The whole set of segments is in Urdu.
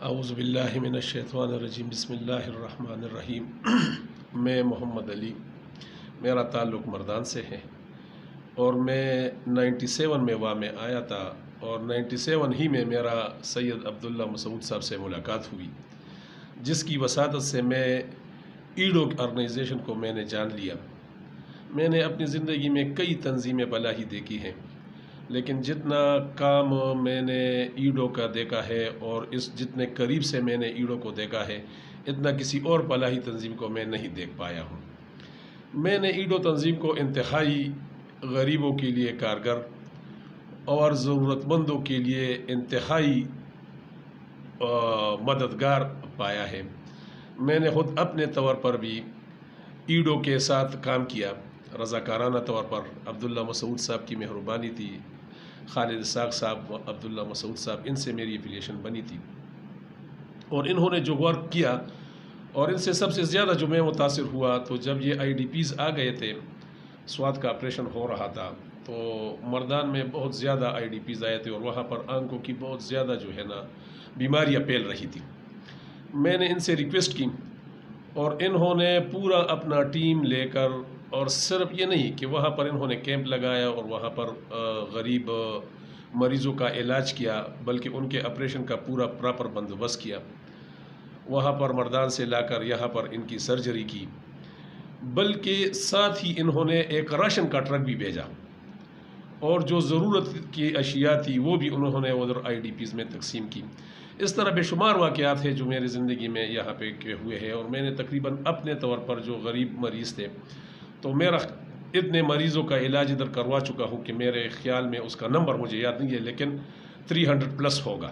اعوذ باللہ من الشیطان الرجیم بسم اللہ الرحمن الرحیم میں محمد علی، میرا تعلق مردان سے ہے اور میں 97 میں وہاں میں آیا تھا اور 97 ہی میں میرا سید عبداللہ مسعود صاحب سے ملاقات ہوئی، جس کی وساطت سے میں ایڈو آرگنائزیشن کو میں نے جان لیا۔ میں نے اپنی زندگی میں کئی تنظیمیں فلاحی دیکھی ہیں، لیکن جتنا کام میں نے ایڈو کا دیکھا ہے اور جتنے قریب سے میں نے ایڈو کو دیکھا ہے، اتنا کسی اور فلاحی تنظیم کو میں نہیں دیکھ پایا ہوں۔ میں نے ایڈو تنظیم کو انتہائی غریبوں کے لیے کارگر اور ضرورت مندوں کے لیے انتہائی مددگار پایا ہے۔ میں نے خود اپنے طور پر بھی ایڈو کے ساتھ کام کیا، رضاکارانہ طور پر۔ عبداللہ مسعود صاحب کی مہربانی تھی، خالد اسحاق صاحب، عبداللہ مسعود صاحب، ان سے میری ایفیلیشن بنی تھی اور انہوں نے جو ورک کیا، اور ان سے سب سے زیادہ جو میں متاثر ہوا تو جب یہ آئی ڈی پیز آ گئے تھے، سوات کا آپریشن ہو رہا تھا تو مردان میں بہت زیادہ آئی ڈی پیز آئے تھے اور وہاں پر آنکھوں کی بہت زیادہ جو ہے نا بیماریاں پھیل رہی تھی۔ میں نے ان سے ریکویسٹ کی اور انہوں نے پورا اپنا ٹیم لے کر، اور صرف یہ نہیں کہ وہاں پر انہوں نے کیمپ لگایا اور وہاں پر غریب مریضوں کا علاج کیا، بلکہ ان کے آپریشن کا پورا پراپر بندوبست کیا، وہاں پر مردان سے لا کر یہاں پر ان کی سرجری کی، بلکہ ساتھ ہی انہوں نے ایک راشن کا ٹرک بھی بھیجا اور جو ضرورت کی اشیاء تھی وہ بھی انہوں نے ادھر آئی ڈی پیز میں تقسیم کی۔ اس طرح بے شمار واقعات ہیں جو میری زندگی میں یہاں پہ ہوئے ہیں، اور میں نے تقریباً اپنے طور پر جو غریب مریض تھے تو میرا اتنے مریضوں کا علاج ادھر کروا چکا ہوں کہ میرے خیال میں اس کا نمبر مجھے یاد نہیں ہے، لیکن 300+ ہوگا۔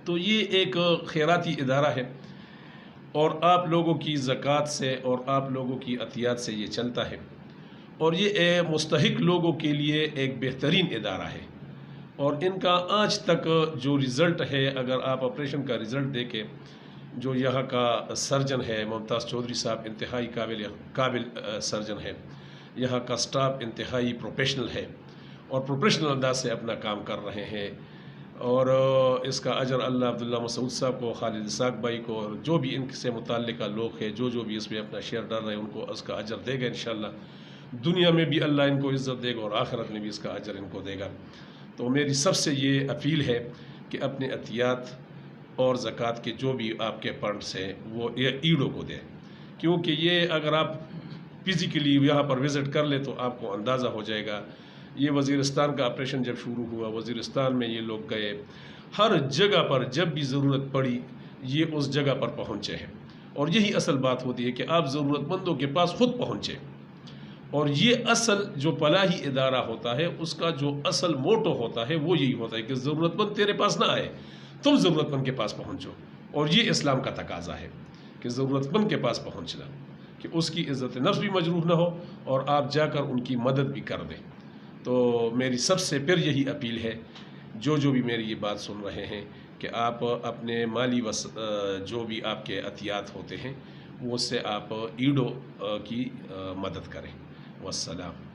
تو یہ ایک خیراتی ادارہ ہے اور آپ لوگوں کی زکوٰۃ سے اور آپ لوگوں کی عطیات سے یہ چلتا ہے، اور یہ مستحق لوگوں کے لیے ایک بہترین ادارہ ہے۔ اور ان کا آج تک جو رزلٹ ہے، اگر آپ آپریشن کا رزلٹ دیکھیں، جو یہاں کا سرجن ہے ممتاز چودھری صاحب، انتہائی قابل سرجن ہے، یہاں کا سٹاف انتہائی پروفیشنل ہے اور پروفیشنل انداز سے اپنا کام کر رہے ہیں، اور اس کا اجر اللہ عبداللہ مسعود صاحب کو، خالد اسحاق بھائی کو، اور جو بھی ان سے متعلقہ لوگ ہیں، جو بھی اس میں اپنا شیئر ڈال رہے ہیں، ان کو اس کا اجر دے گا انشاءاللہ۔ دنیا میں بھی اللہ ان کو عزت دے گا اور آخرت میں بھی اس کا اجر ان کو دے گا۔ تو میری سب سے یہ اپیل ہے کہ اپنے عطیات اور زکوٰۃ کے جو بھی آپ کے فنڈس ہیں وہ ایڈو کو دیں، کیونکہ یہ اگر آپ فزیکلی یہاں پر وزٹ کر لیں تو آپ کو اندازہ ہو جائے گا۔ یہ وزیرستان کا آپریشن جب شروع ہوا، وزیرستان میں یہ لوگ گئے، ہر جگہ پر جب بھی ضرورت پڑی یہ اس جگہ پر پہنچے ہیں، اور یہی اصل بات ہوتی ہے کہ آپ ضرورت مندوں کے پاس خود پہنچے۔ اور یہ اصل جو فلاحی ادارہ ہوتا ہے، اس کا جو اصل موٹو ہوتا ہے وہ یہی ہوتا ہے کہ ضرورت مند تیرے پاس نہ آئے، تم ضرورت مند کے پاس پہنچو۔ اور یہ اسلام کا تقاضا ہے کہ ضرورت مند کے پاس پہنچنا، کہ اس کی عزت نفس بھی مجروح نہ ہو اور آپ جا کر ان کی مدد بھی کر دیں۔ تو میری سب سے پھر یہی اپیل ہے، جو بھی میری یہ بات سن رہے ہیں، کہ آپ اپنے مالی جو بھی آپ کے عطیات ہوتے ہیں وہ اس سے آپ ایڈو کی مدد کریں۔ والسلام۔